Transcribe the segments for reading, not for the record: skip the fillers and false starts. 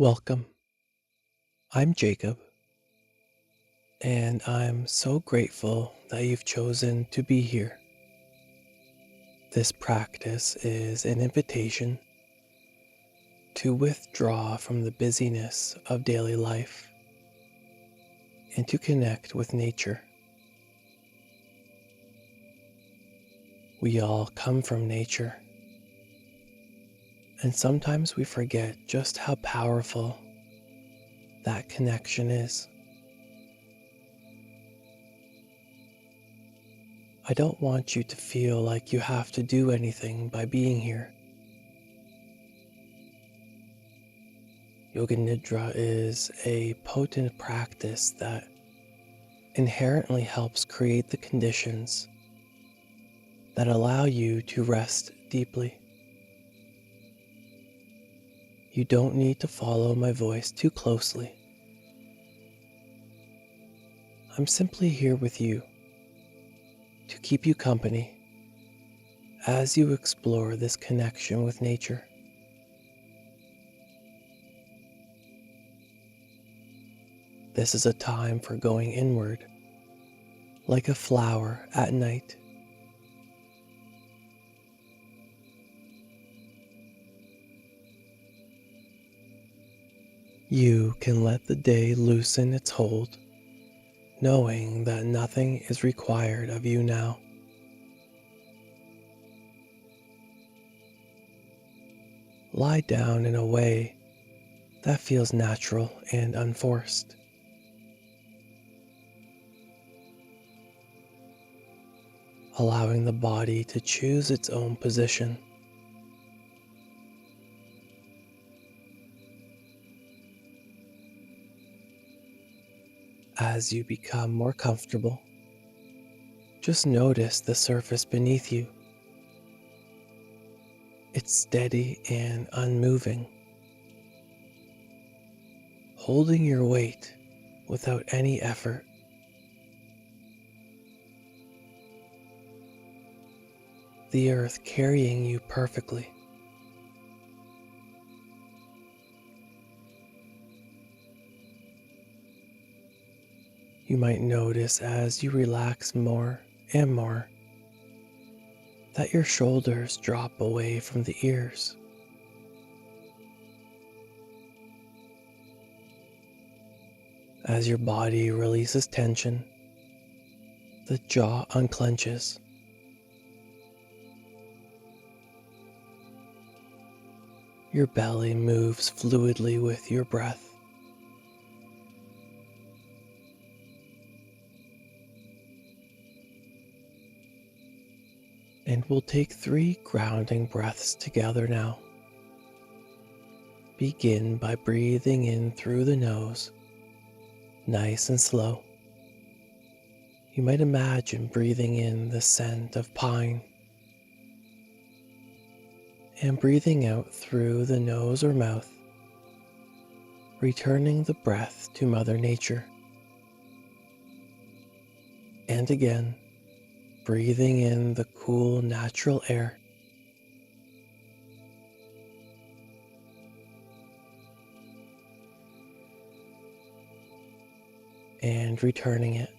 Welcome. I'm Jacob, and I'm so grateful that you've chosen to be here. This practice is an invitation to withdraw from the busyness of daily life and to connect with nature. We all come from nature, and sometimes we forget just how powerful that connection is. I don't want you to feel like you have to do anything by being here. Yoga Nidra is a potent practice that inherently helps create the conditions that allow you to rest deeply. You don't need to follow my voice too closely. I'm simply here with you to keep you company as you explore this connection with nature. This is a time for going inward, like a flower at night. You can let the day loosen its hold, knowing that nothing is required of you now. Lie down in a way that feels natural and unforced. Allowing the body to choose its own position. As you become more comfortable, just notice the surface beneath you. It's steady and unmoving, holding your weight without any effort. The earth carrying you perfectly. You might notice as you relax more and more that your shoulders drop away from the ears. As your body releases tension, the jaw unclenches. Your belly moves fluidly with your breath. And we'll take 3 grounding breaths together now. Begin by breathing in through the nose, nice and slow. You might imagine breathing in the scent of pine and breathing out through the nose or mouth, returning the breath to Mother Nature. And again, breathing in the cool natural air. And returning it.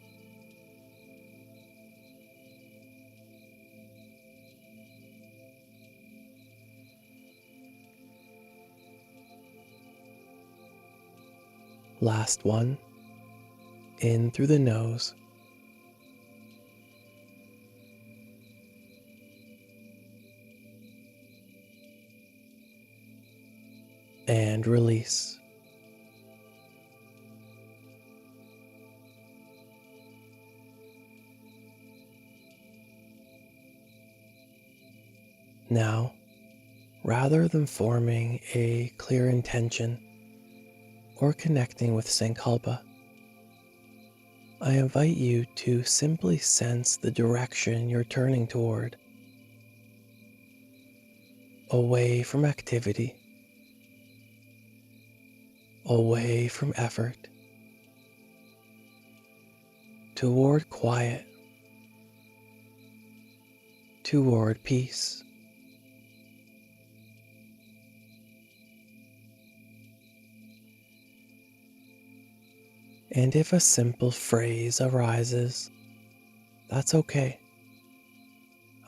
Last one, in through the nose. And release. Now, rather than forming a clear intention or connecting with Sankalpa, I invite you to simply sense the direction you're turning toward, away from activity, away from effort, toward quiet, toward peace. And if a simple phrase arises, that's okay.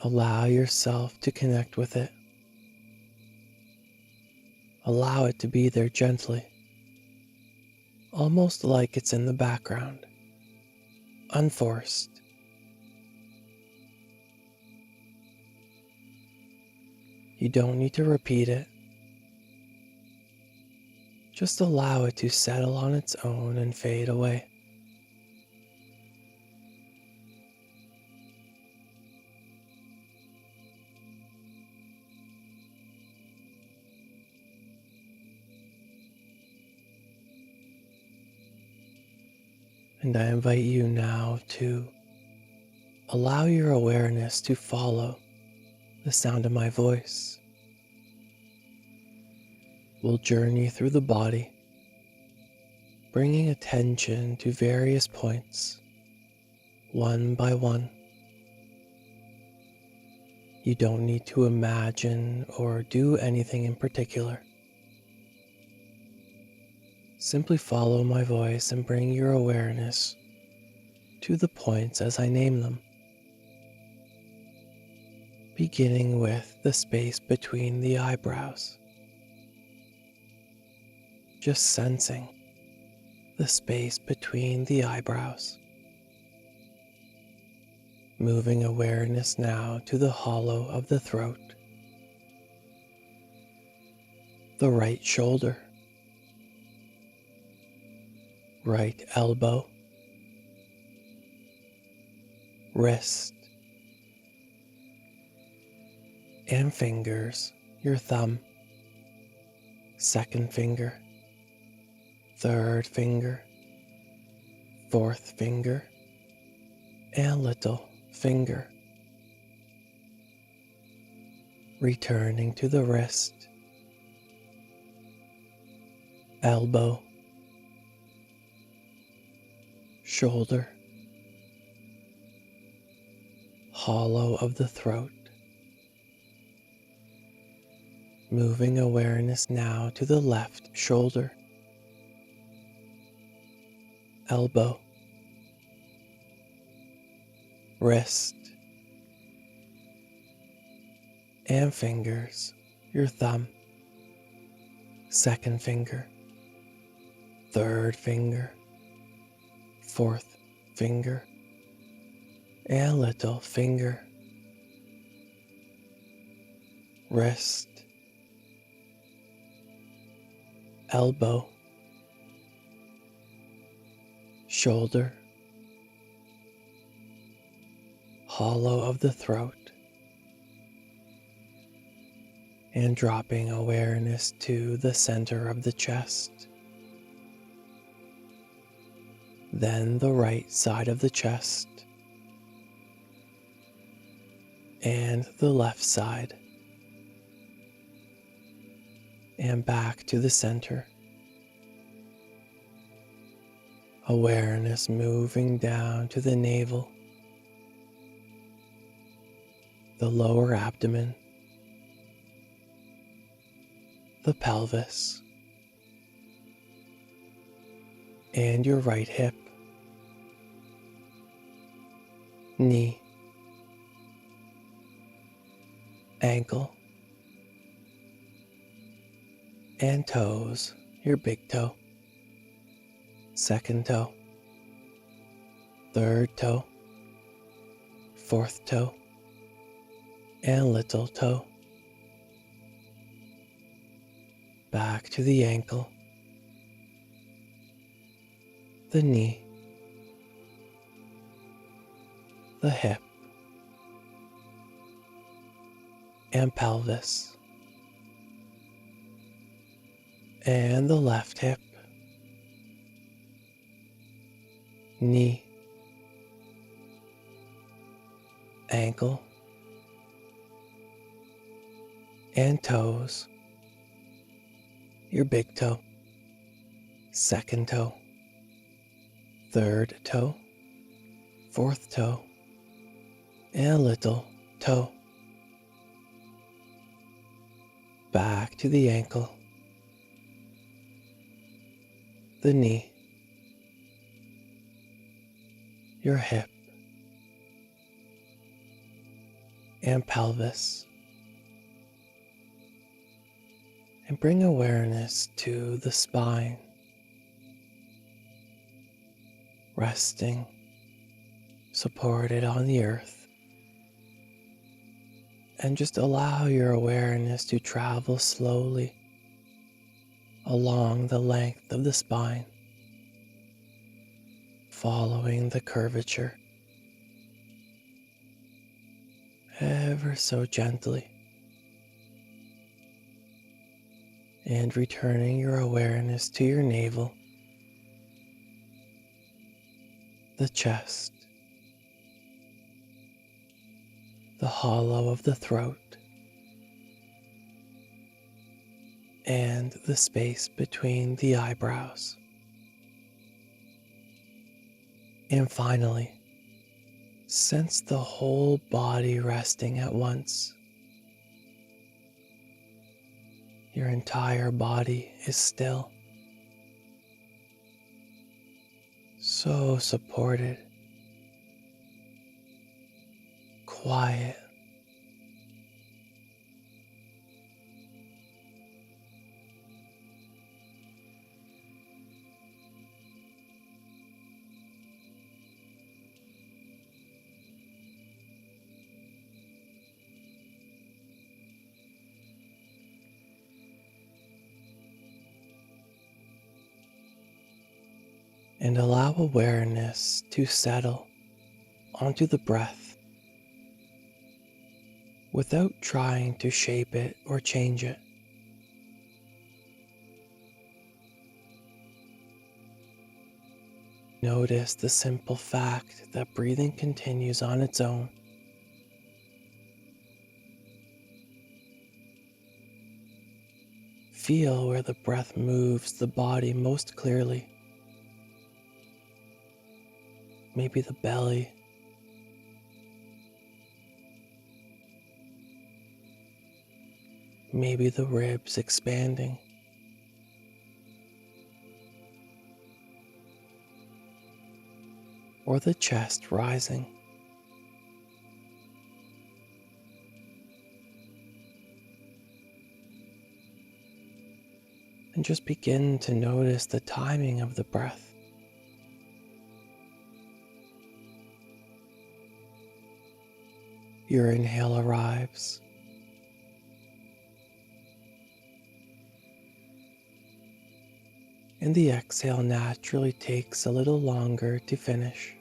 Allow yourself to connect with it. Allow it to be there gently, almost like it's in the background, unforced. You don't need to repeat it. Just allow it to settle on its own and fade away. And I invite you now to allow your awareness to follow the sound of my voice. We'll journey through the body, bringing attention to various points, one by one. You don't need to imagine or do anything in particular. Simply follow my voice and bring your awareness to the points as I name them, beginning with the space between the eyebrows. Just sensing the space between the eyebrows. Moving awareness now to the hollow of the throat, the right shoulder, right elbow, wrist, and fingers, your thumb, second finger, third finger, fourth finger, and little finger. Returning to the wrist, elbow, shoulder, hollow of the throat. Moving awareness now to the left shoulder, elbow, wrist, and fingers, your thumb, second finger, third finger, fourth finger, and little finger, wrist, elbow, shoulder, hollow of the throat, and dropping awareness to the center of the chest. Then the right side of the chest, and the left side, and back to the center. Awareness moving down to the navel, the lower abdomen, the pelvis, and your right hip, knee, ankle, and toes, your big toe, second toe, third toe, fourth toe, and little toe. Back to the ankle, the knee, the hip, and pelvis, and the left hip, knee, ankle, and toes, your big toe, second toe, third toe, fourth toe, and little toe. Back to the ankle, the knee, your hip and pelvis, and bring awareness to the spine, resting, supported on the earth, and just allow your awareness to travel slowly along the length of the spine, following the curvature ever so gently, and returning your awareness to your navel, the chest, the hollow of the throat, and the space between the eyebrows. And finally, sense the whole body resting at once. Your entire body is still, so supported, quiet, and allow awareness to settle onto the breath without trying to shape it or change it. Notice the simple fact that breathing continues on its own. Feel where the breath moves the body most clearly. Maybe the belly, maybe the ribs expanding, or the chest rising. And just begin to notice the timing of the breath. Your inhale arrives, and the exhale naturally takes a little longer to finish.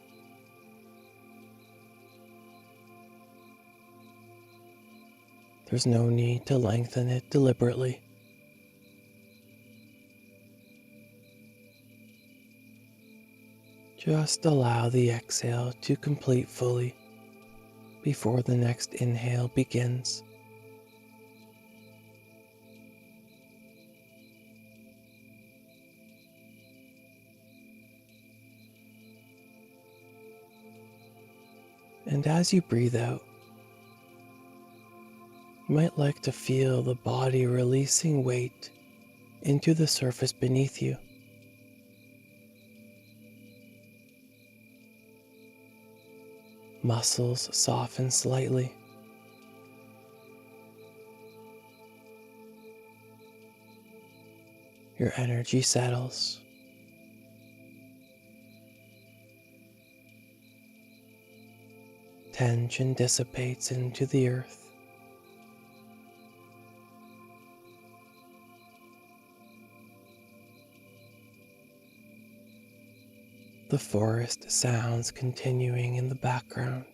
There's no need to lengthen it deliberately. Just allow the exhale to complete fully before the next inhale begins. And as you breathe out, you might like to feel the body releasing weight into the surface beneath you. Muscles soften slightly. Your energy settles. Tension dissipates into the earth. The forest sounds continuing in the background.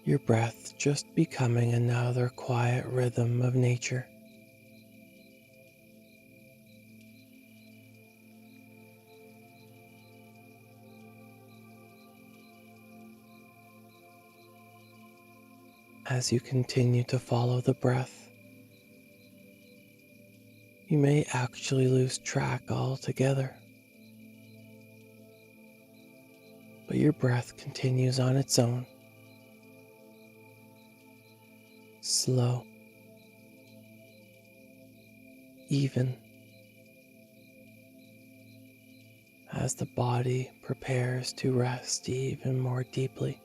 Your breath just becoming another quiet rhythm of nature. As you continue to follow the breath, you may actually lose track altogether. But your breath continues on its own, slow, even as the body prepares to rest even more deeply.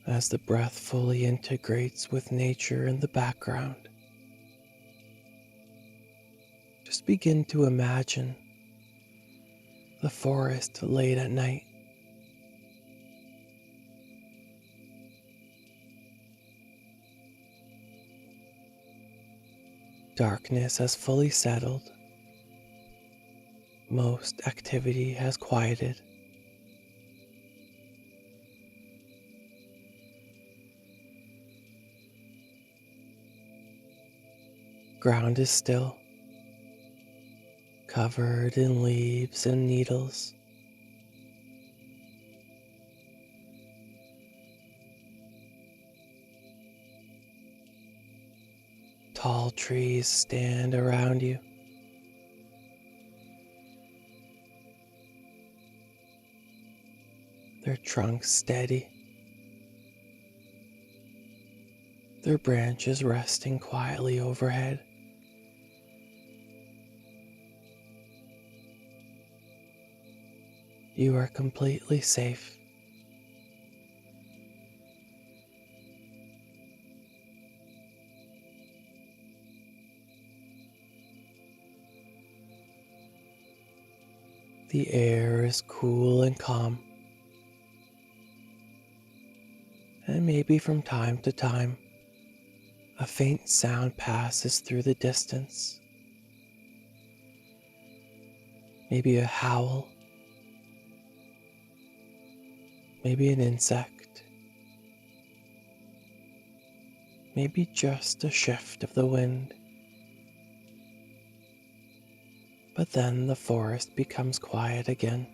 As the breath fully integrates with nature in the background, just begin to imagine the forest late at night. Darkness has fully settled. Most activity has quieted. Ground is still, covered in leaves and needles. Tall trees stand around you. Their trunks steady, their branches resting quietly overhead. You are completely safe. The air is cool and calm, and maybe from time to time, a faint sound passes through the distance. Maybe a howl, maybe an insect, maybe just a shift of the wind. But then the forest becomes quiet again.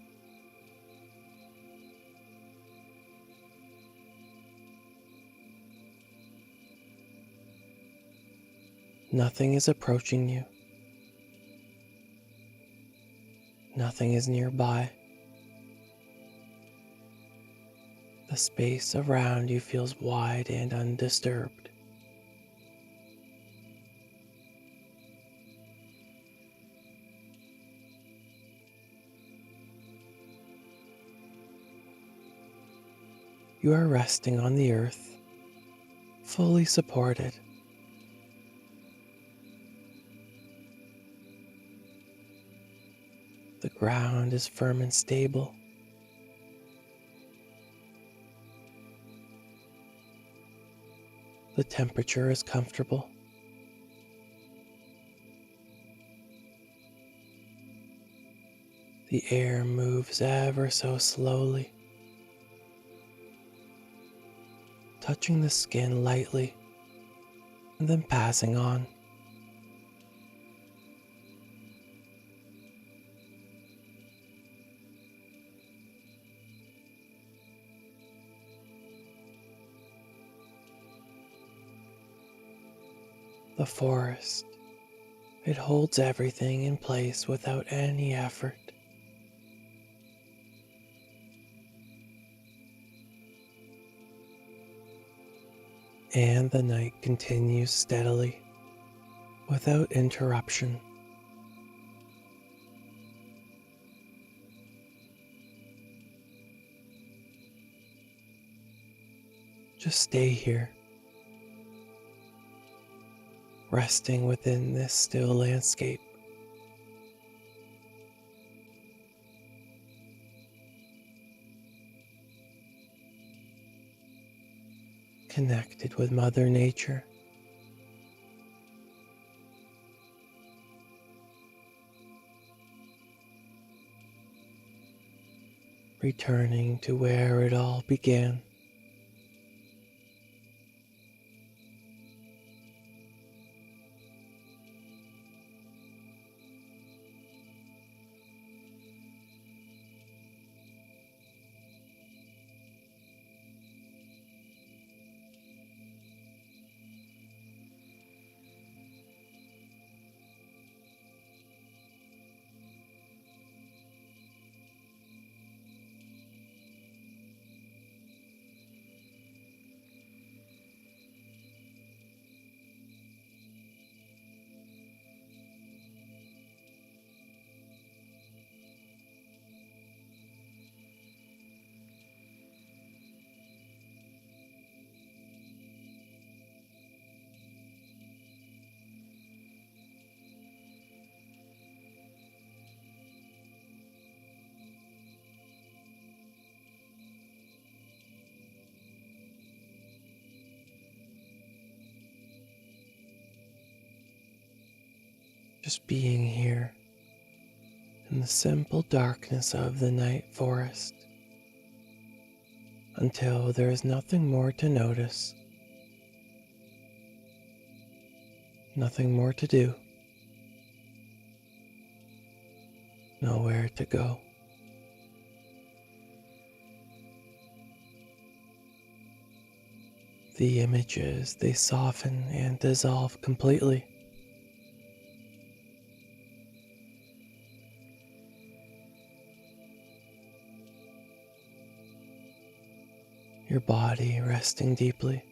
Nothing is approaching you. Nothing is nearby. The space around you feels wide and undisturbed. You are resting on the earth, fully supported. The ground is firm and stable. The temperature is comfortable. The air moves ever so slowly, touching the skin lightly and then passing on. The forest, it holds everything in place without any effort. And the night continues steadily, without interruption. just stay here, resting within this still landscape. Connected with Mother Nature. Returning to where it all began. Just being here in the simple darkness of the night forest until there is nothing more to notice, nothing more to do, nowhere to go. The images, they soften and dissolve completely. Your body resting deeply.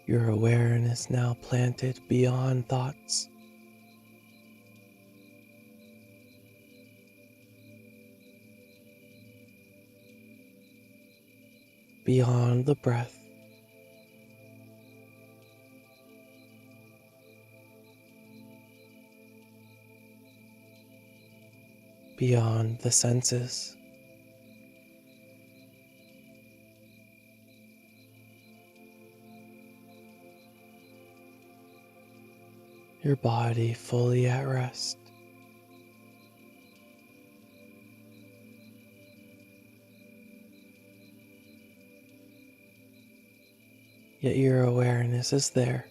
Your awareness now planted beyond thoughts. Beyond the breath. Beyond the senses. Your body fully at rest. Yet your awareness is there.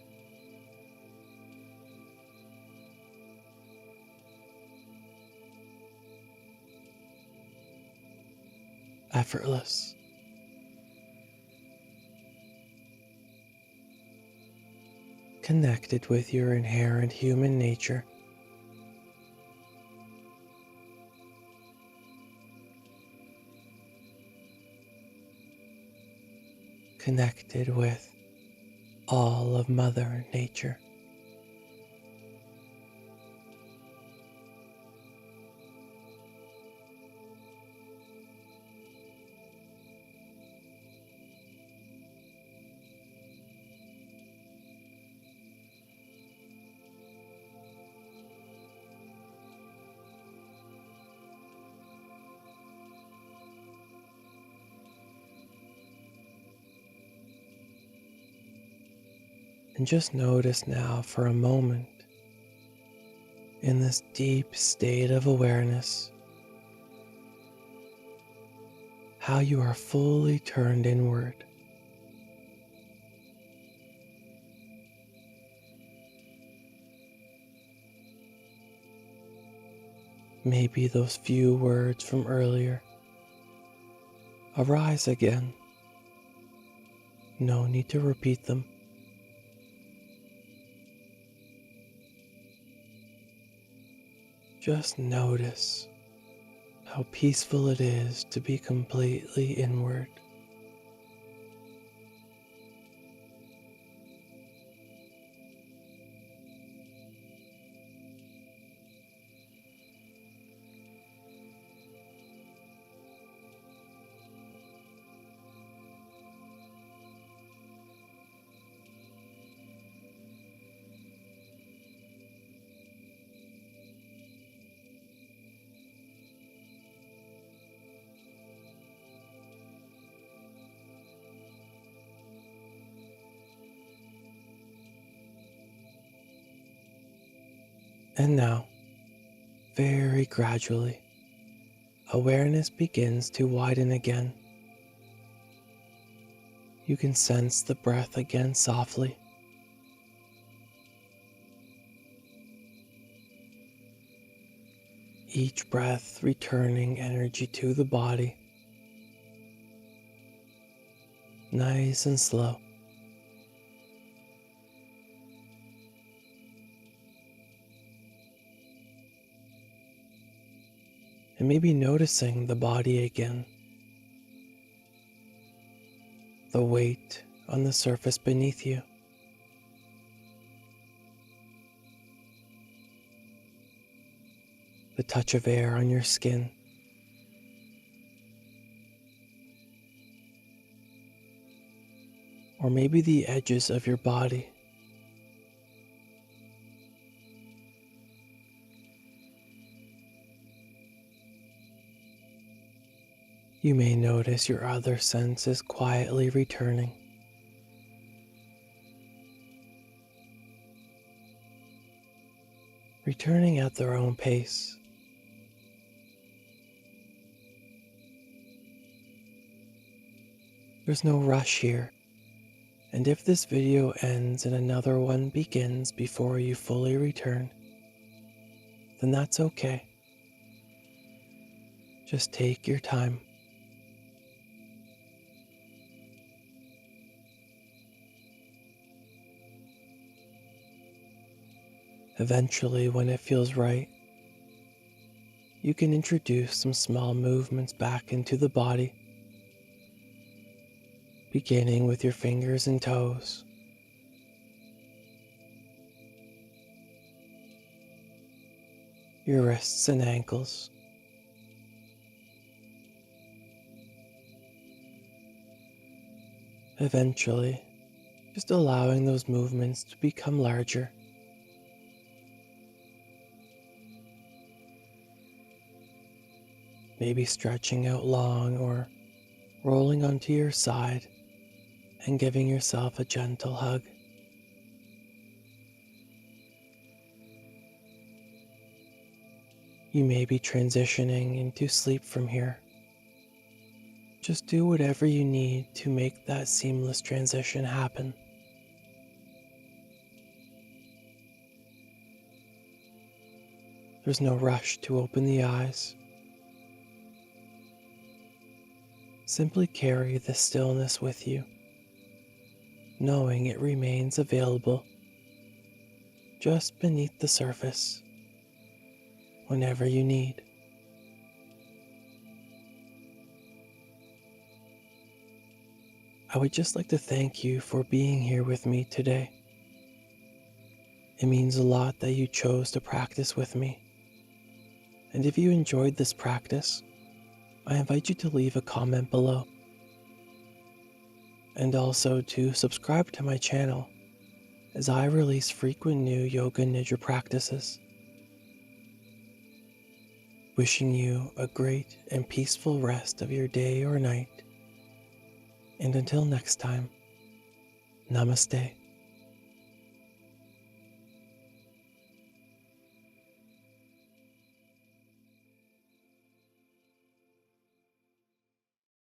Effortless. Connected with your inherent human nature. Connected with all of Mother Nature. And just notice now for a moment, in this deep state of awareness, how you are fully turned inward. Maybe those few words from earlier arise again. No need to repeat them. Just notice how peaceful it is to be completely inward. And now, very gradually, awareness begins to widen again. You can sense the breath again softly. Each breath returning energy to the body, nice and slow. And maybe noticing the body again, the weight on the surface beneath you. The touch of air on your skin. Or maybe the edges of your body. You may notice your other senses quietly returning. Returning at their own pace. There's no rush here, and if this video ends and another one begins before you fully return, then that's okay. Just take your time. Eventually, when it feels right, you can introduce some small movements back into the body, beginning with your fingers and toes. Your wrists and ankles. Eventually, just allowing those movements to become larger. Maybe stretching out long or rolling onto your side and giving yourself a gentle hug. You may be transitioning into sleep from here. Just do whatever you need to make that seamless transition happen. There's no rush to open the eyes. Simply carry the stillness with you, knowing it remains available just beneath the surface whenever you need. I would just like to thank you for being here with me today. It means a lot that you chose to practice with me. And if you enjoyed this practice, I invite you to leave a comment below. And also to subscribe to my channel as I release frequent new Yoga Nidra practices. Wishing you a great and peaceful rest of your day or night. And until next time, Namaste.